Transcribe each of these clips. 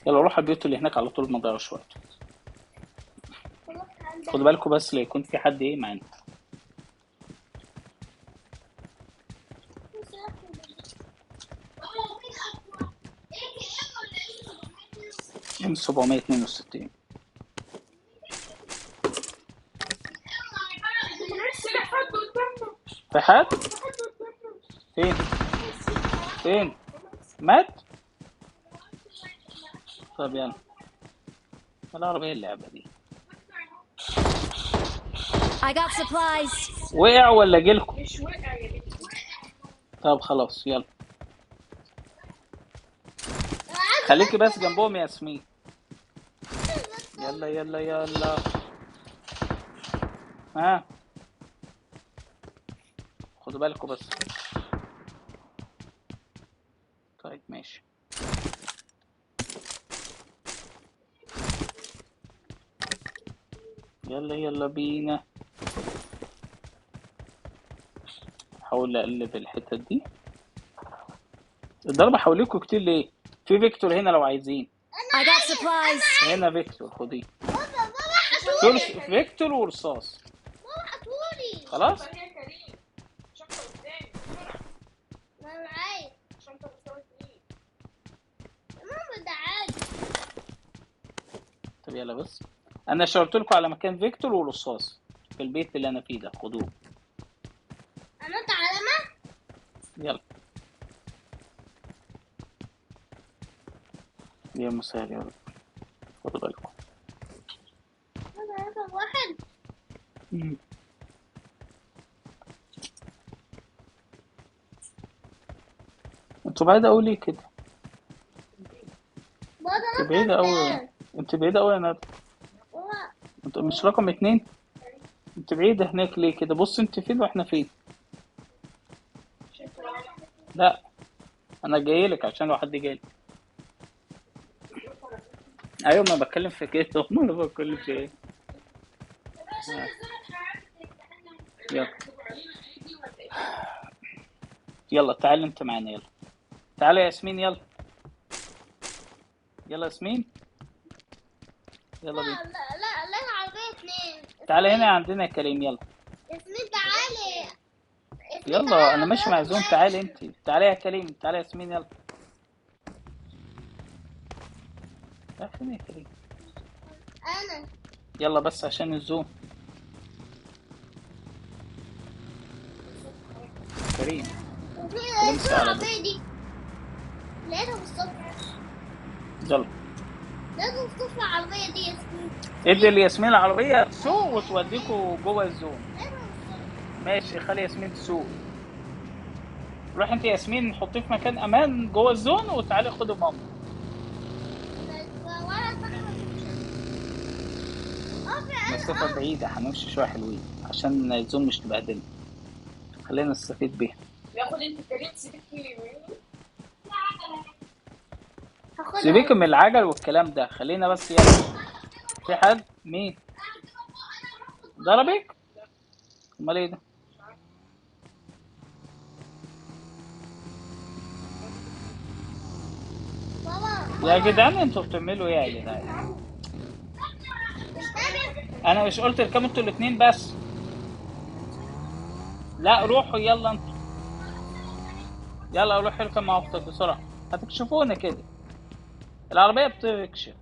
يلا روح البيوت اللي هناك على طول، ما تضيعوش وقت. خدوا بالكم بس لا يكون في حد ايه معانا. 762 في حد؟ فين؟ فين؟ مات؟ طب يلا العربية اللعبة دي. I got supplies. وقع ولا جيلكم؟ مش وقع يا بنتي. طب خلاص يلا. خليكي بس جنبهم يا ياسمين. يلا يلا يلا. ها خدوا بالكم بس. طيب ماشي. يلا يلا بينا. حاول اقلب الحتت دي. الضربة حواليكوا كتير ليه؟ في فيكتور هنا لو عايزين. I got supplies. هنا فيكتور خديه. بابا فيكتور ورصاص. هاتولي. خلاص. شنطة هي كريم. شنطة قدامي. ما انا عايز. شنطة بتساوي ايه؟ ماما ده عادي. طب يلا بس. انا شاورت لكم على مكان فيكتور ورصاص في البيت اللي انا فيه ده، خدوه. عملت علامة. يلا يا مسهل يا رب. خدوا بالكم. هذا رقم واحد. انتوا بعيدة أوي ليه كده؟ بابا انت بعيدة أوي. انت بعيدة أوي يا ندى. انت مش رقم 2. انت بعيدة هناك ليه كده؟ بص انت فين واحنا فين. لا انا جايلك عشان لو حد جاي. ايوه ما بتكلم في كده. ما انا بتكلم في ايه. يلا يلا تعال انت معانا. يلا تعالى يا ياسمين. يلا يلا ياسمين. يلا لا بينا. لا لا لا العربية اتنين. تعالى هنا عندنا يا كريم. يلا ياسمين تعالي. يلا انا ماشي مع زون. تعالى انت. تعالى يا كريم. تعالى يا ياسمين. يلا فين يا كريم؟ انا يلا بس عشان الزوم. كريم في العربية دي لقيتها بالصدفة. يلا لازم تصفى العربية دي ياسمين. ادي لياسمين العربية تسوق وتوديكوا جوه الزوم. لقيتها بالصدفة. ماشي خلي ياسمين تسوق. روح انت ياسمين حطيه في مكان امان جوه الزون وتعالي خدي ماما. ولا مسافة بعيدة هنمشي شوية حلوين عشان الزون مش تبهدلنا. خلينا نستفيد بيها. ياخد انت كريم سيبكي سيبيك من العجل والكلام ده. خلينا بس. يلا في حد؟ مين ضربك؟ امال ايه ده؟ يا جدعان انتوا بتعملوا ايه يا جدعان؟ انا مش قلت اركبوا انتوا الاتنين بس؟ لا روحوا يلا انتوا. يلا روح اركب مع اختك بسرعة. هتكشفونا كده. العربية بتكشف.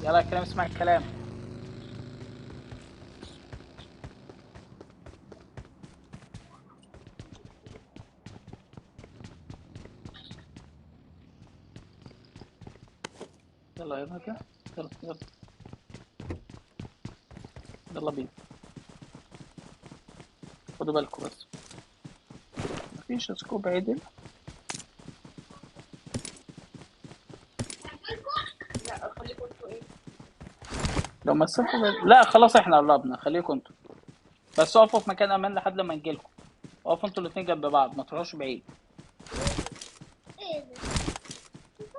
يلا يا كريم اسمع الكلام. يلا يلا كده. يلا يلا يلا بينا. خدوا بالكم بس. مفيش سكوب عدل. لا خليكم انتوا ايه. لو مسكوا لا خلاص احنا قربنا. خليكم انتوا بس اقفوا في مكان امان لحد ما نجيلكم. اقفوا انتوا الاتنين جنب بعض ما تروحوش بعيد. ايه ده؟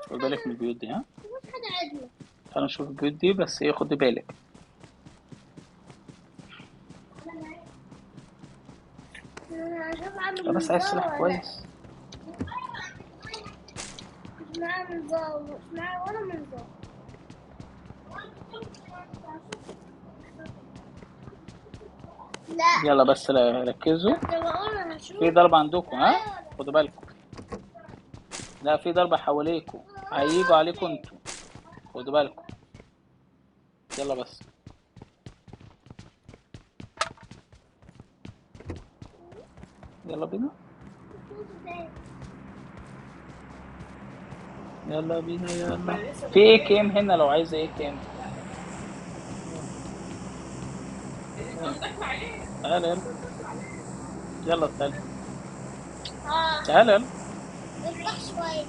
خد بالك من البيوت دي. ها حاجة عدلة. تعالوا نشوف البيوت دي بس ايه. خدي بالك. أنا هشوف عامل أنا بس عايز منظار سلاح ولا لأ. كويس. مش معاه منظار، مش معاه ولا منظار. لا يلا بس ركزوا، كنت بقول أنا هشوف. في ضربة عندكم ها، خدوا بالكم. لا في ضربة حواليكم، هيجوا عليكم انتوا، خدوا بالكم. يلا بس. يلا بينا يلا بينا يلا. في ايه كام هنا لو عايز ايه كام. داخل عليه. تعال يلا. يلا تعال اه تعال يلا. افتح شوية.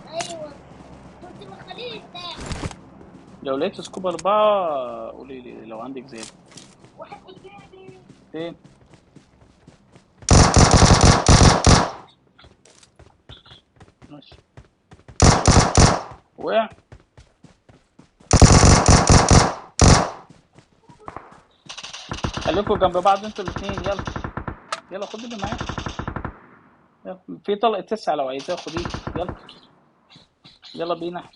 ايوه كنت مخليه يرتاح. لو لقيت سكوب 4 قولي لي لو عندك زيادة. واحد قدامي. فين؟ ماشي. وقع. خليكوا جنب بعض انتوا الاثنين. يلا يلا خد اللي معاك. يلا في طلقة 9 لو عايزاه خديه. يلا يلا بينا.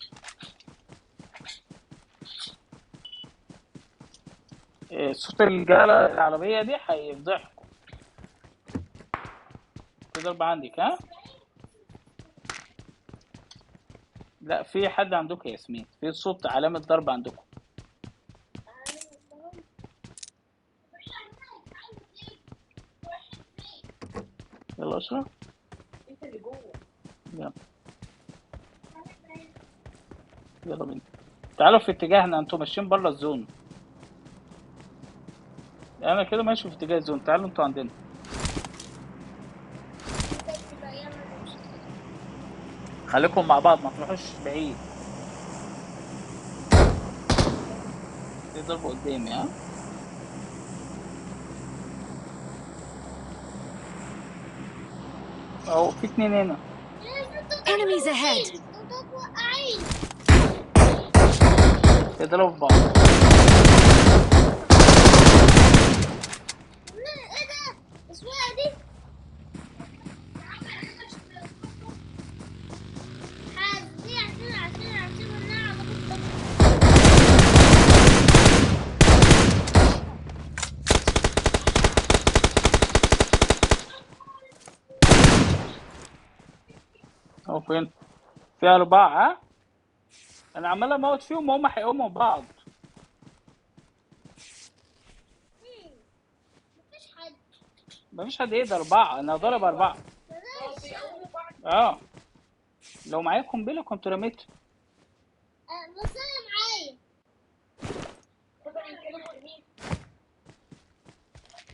صوت الرجالة العربية دي هيفضحكوا. في ضربة عندك ها؟ لا في حد عندكم يا ياسمين، في صوت علامة ضرب عندكم. يلا اشرب. انت اللي جوه. يلا يلا بينا. تعالوا في اتجاهنا، انتوا ماشيين بره الزون. انا كده ماشي في اتجاه الزون، تعالوا انتوا عندنا. خليكم مع بعض ما تروحوش بعيد. في ضرب قدامي ها. اهو في 2 هنا. Enemies ahead. انتوا توقعين. يضربوا في بعض. ايه ده؟ السواقة دي حاسبين عشان منها على بطة. اهو فين؟ في 4 ها. انا عمال اموت فيهم وهم هيقوموا بعض. مفيش حد. مفيش حد. ايه ده 4؟ انا ضارب 4. بلاش. اه لو معايا قنبله كنت رميت. بس انا معايا. خدها من كده يمين.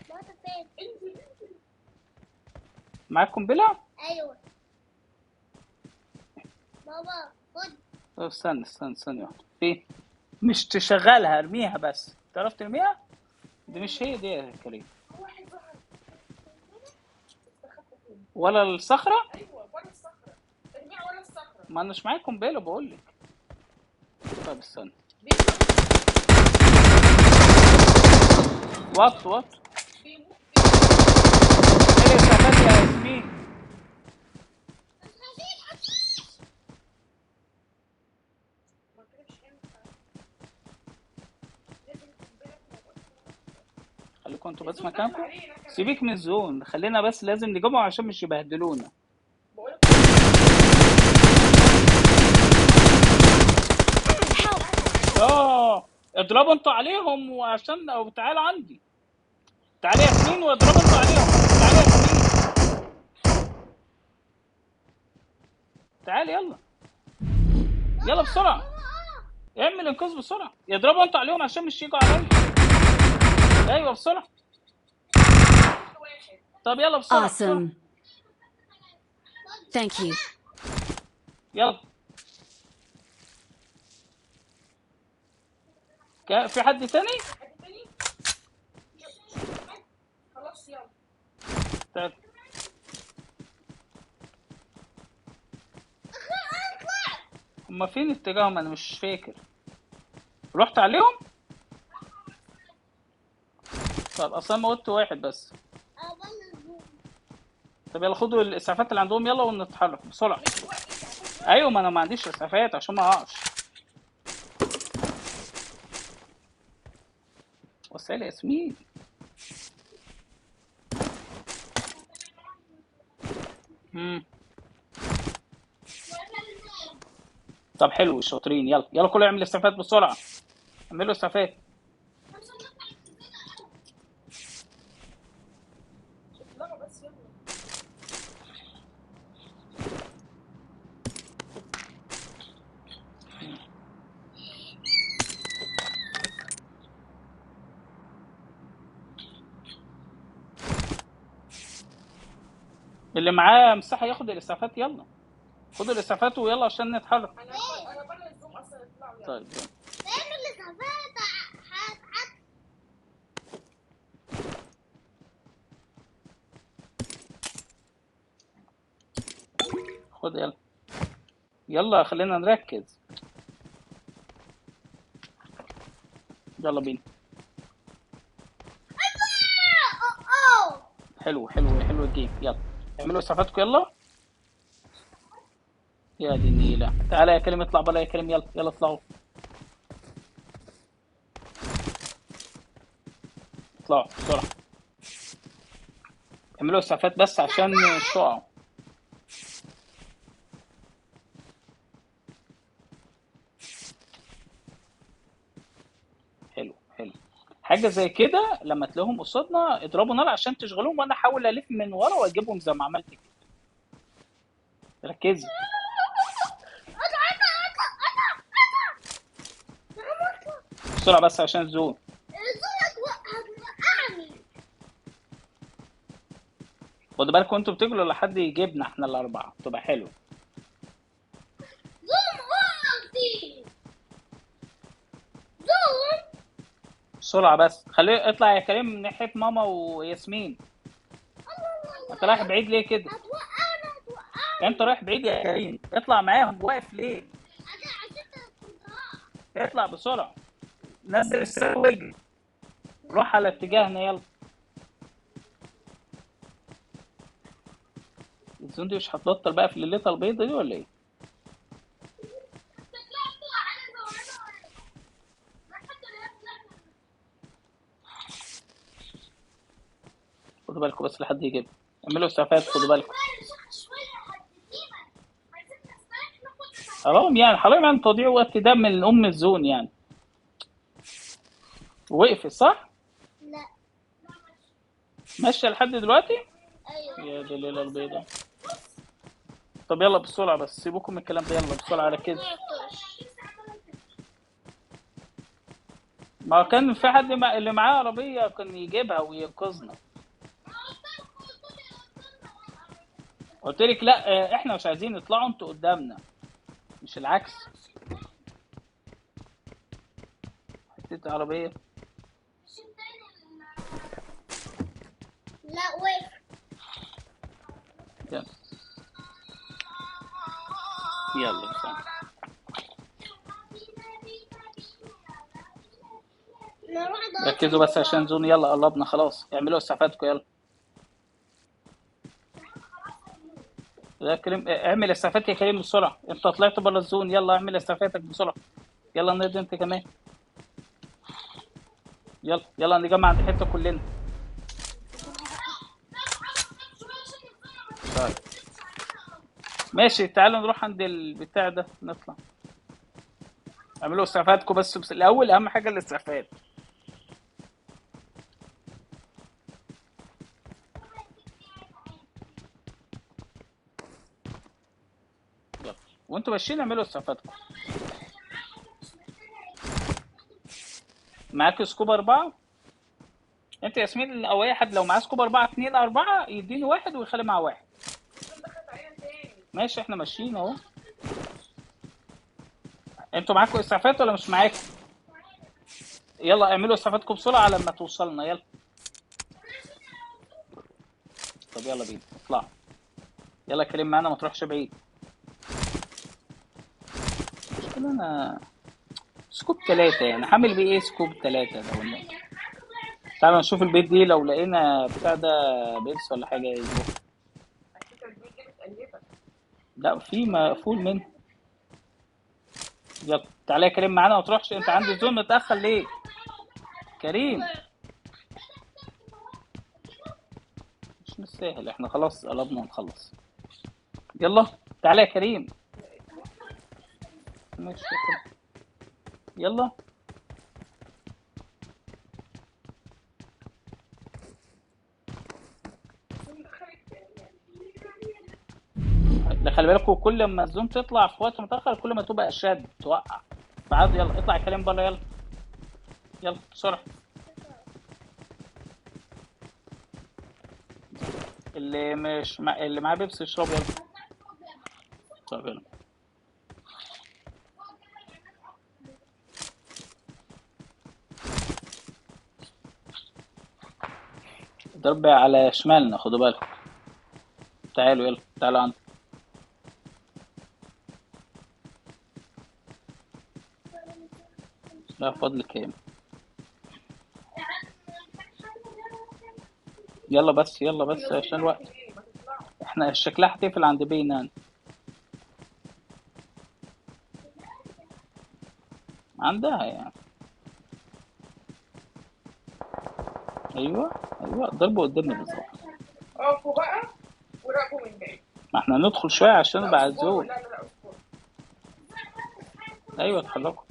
بابا فين؟ معاك قنبله. ايوه بابا خد. طب استنى ثانيه واحده. فين؟ مش تشغلها، ارميها بس. تعرف ترميها؟ دي مش هي دي يا كريم. واحد ظهر. ولا الصخره. ايوه ورا الصخره. ارميها ورا الصخره. ما اناش معايا قنبله بقول لك. طب استنى. وات بيموت. ايه اللي شغال يا ياسمين؟ ما كانش ينفع. لازم تنبهر. خليكم انتوا بس مكانكم. سيبك من الزون، خلينا بس لازم نجيبهم عشان مش يبهدلونا. اضربوا انتوا عليهم وعشان او تعالوا عندي. تعالي يا ياسمين واضربوا انتوا عليهم. تعالي يا ياسمين. تعالي يلا. يلا بسرعة. اعمل انقاذ بسرعة. يضربوا انتوا عليهم عشان مش يجوا عليا. ايوه بسرعة. طب يلا بسرعة. Awesome. Thank you. يلا. في حد تاني؟ خلاص يلا. تعال. هما فين اتجاههم؟ انا مش فاكر. رحت عليهم؟ طب اصلا موتت واحد بس. أنا الزوم. طب يلا خدوا الاسعافات اللي عندهم يلا ونتحرك بسرعه. مش وقت. ايوه ما انا ما عنديش اسعافات عشان ما اقعش. وسائل ياسمين. امم طب حلو شاطرين. يلا يلا كله يعمل اسعافات بسرعه. اعملوا اسعافات. لا بس يلا. اللي معاه مساحه ياخد الاسعافات يلا. خدوا الاسعافات ويلا عشان نتحرك. انا بره الزوم اصلا اطلعوا يلا. طيب يلا. فين الإسعافات؟ خد يلا. يلا خلينا نركز. يلا بينا. حلو حلو حلو الجيم. يلا اعملوا اسعافاتكم يلا. يا دي النيلة. تعالى يا كريم اطلع بلا يا كريم. يلا يلا اطلعوا. اطلعوا بسرعة. اعملوا اسعافات بس عشان مش تقعوا. حلو حلو. حاجة زي كده لما تلاقيهم قصادنا اضربوا نار عشان تشغلوهم وانا احاول الف من ورا واجيبهم زي ما عملت كده. ركزي. بسرعة بس عشان الزون. هتوقعني. خدوا بالكم انتوا بتجروا لحد يجيبنا احنا الاربعة تبقى حلو. زوم وقتي. زوم. بسرعة بس خليه اطلع يا كريم من ناحية ماما وياسمين. انت رايح بعيد ليه كده؟ هتوقعني. انت رايح بعيد يا كريم. اطلع معاهم. واقف ليه؟ اطلع بسرعة. نزل السر واجري. روح على اتجاهنا يلا. الزون دي مش هتبطل بقى في الليلة البيضة دي ولا ايه؟ خدوا بالكم بس لحد يجيب. اعملوا اسعافات خدوا بالكم. حرام يعني حرام يعني تضييع وقت ده من ام الزون يعني. وقفت صح؟ لا. ماشية لحد دلوقتي؟ ايوه. يا دي الليلة البيضة. طب يلا بسرعة بس سيبوكم من الكلام ده. يلا بسرعة ركزوا. ما كان في حد اللي معاه عربية كان يجيبها وينقذنا. قلت لك لا احنا مش عايزين نطلعوا انتوا قدامنا مش العكس. حتة عربية. لا وقف. يلا يلا بسرعة. ركزوا بس عشان زون. يلا قربنا خلاص. اعملوا اسعافاتكم يلا. يا كريم اعمل اسعافات يا كريم بسرعة. انت طلعت بره الزون. يلا اعمل اسعافاتك بسرعة. يلا نضرب انت كمان. يلا يلا نجمع عند حتة كلنا. طيب ماشي تعالوا نروح عند البتاع ده نطلع. اعملوا اسعافاتكم بس الاول اهم حاجة الاسعافات. يلا وانتوا ماشيين اعملوا اسعافاتكم. معاك سكوب 4. انت ياسمين او اي حد لو معاه سكوب 4 2 4 يديني واحد ويخلي معاه واحد. دخلت علينا تاني. ماشي احنا ماشيين اهو. انتوا معاكم اسعافات ولا مش معاكم؟ يلا اعملوا اسعافاتكم بسرعه على ما توصلنا. يلا. طب يلا بينا اطلع. يلا كريم معانا ما تروحش بعيد. مشكلة انا سكوب 3 يعني هعمل بيه ايه سكوب 3 ده ولا تعالى نشوف البيت دي، لو لقينا بتاع ده بيبس ولا حاجه يظبط. على فكره دي بتقلبك. لا في مقفول منه. يلا تعالى يا كريم معانا، ما تروحش انت عند الزون متاخر ليه؟ كريم مش مستاهل، احنا خلاص قربنا نخلص. يلا تعالى يا كريم. ماشي يا كريم. يلا لا خلي بالكوا، كل ما الزوم تطلع في وقت متاخر كل ما تبقى اشد توقع. بعد يلا اطلع يا كريم بره، يلا يلا بسرعه. اللي مش اللي معاه بيبسي يشرب يلا. طب يلا ضرب على شمالنا، خدوا بالكم. تعالوا يلا تعالوا عندي. لا فضل كام. يلا بس يلا بس عشان الوقت. احنا شكلها هتقفل عند بينا. عندها يعني. ايوه ايوه ضربوا قدامنا بالظبط. اقفوا بقى وراقبوا من بعيد. ما احنا ندخل شويه عشان نبقى على الزوم. لا لا لا اصبر. ايوه اتحركوا.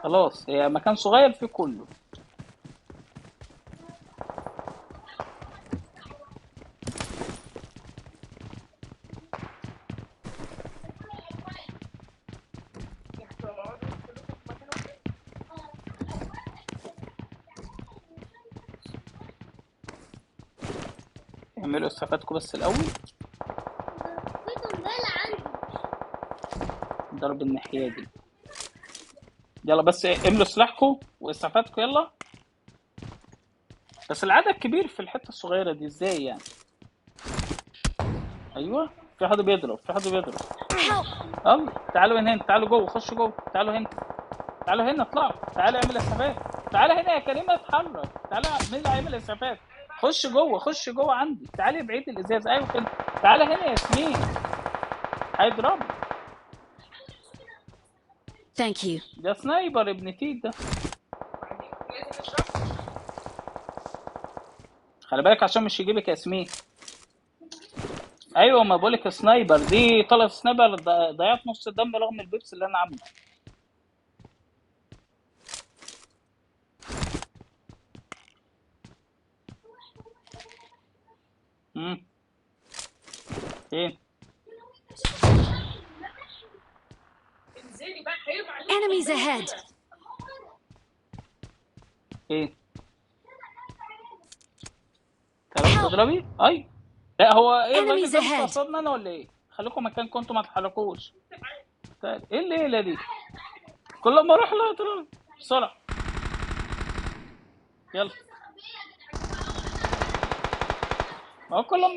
خلاص هي مكان صغير فيه كله. اعملوا استفادكم بس الاول. في قنبلة عندي. ضرب الناحيه دي. يلا بس املوا سلاحكم واستفادكم يلا. بس العدد كبير في الحته الصغيره دي ازاي يعني؟ ايوه في حد بيضرب، في حد بيضرب. يلا تعالوا هنا، تعالوا جوه، خشوا جوه، تعالوا هنا، تعالوا هنا اطلعوا، تعالى اعمل اسعافات، تعالى هنا يا كريم اتحرك، تعالى مين اللي هيعمل اسعافات؟ خش جوه، خش جوه عندي، تعالي بعيد الازاز، ايوه كده، تعالى هنا يا ياسمين هيضرب. Thank you. ده سنايبر ابن تيت ده. لازم نشرب. خلي بالك عشان مش يجيبك ياسمين. ايوه ما بقولك سنايبر، دي طلعت سنايبر، ضيعت نص الدم رغم البيبس اللي انا عامله. فين؟ انزلي بقى هيرمى عليك. Enemies ahead. فين؟ تعرفي تضربي؟ اي لا هو ايه الراجل Enemies ده ahead. مستقصدنا انا ولا ايه؟ خليكم مكانكم انتوا ما تتحركوش. ايه الليله دي؟ كل ما اروح له يضرب بسرعه. يلا هو كل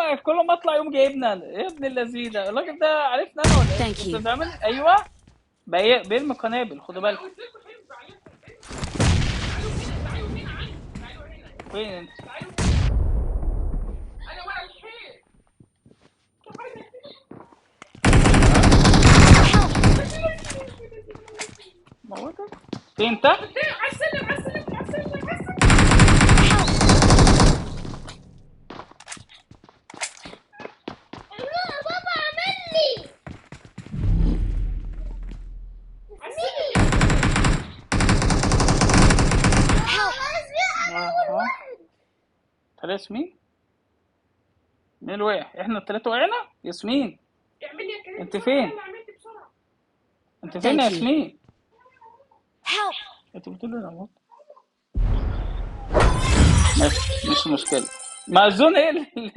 ما اطلع يوم جايبنا انا، ايه ابن اللذيذه الراجل ده عرفنا انا ولا ايه؟ Thank you. استاذ عامل ايوه بيرمي قنابل، خدوا بالكم. فين انت؟ انا ورا الحيط. موتك فين انت؟ على السلم على السلم على السلم على السلم. بابا عمل لي. ترى ياسمين مين اللي وقع؟ احنا التلاته وقعنا؟ ياسمين اعملي يا كريم. انت فين؟ انا عملت بسرعه. انت فين يا Thank you. ياسمين؟ Help. انت بتقولي انا موت. ماشي مش مشكله، ما الزون ايه اللي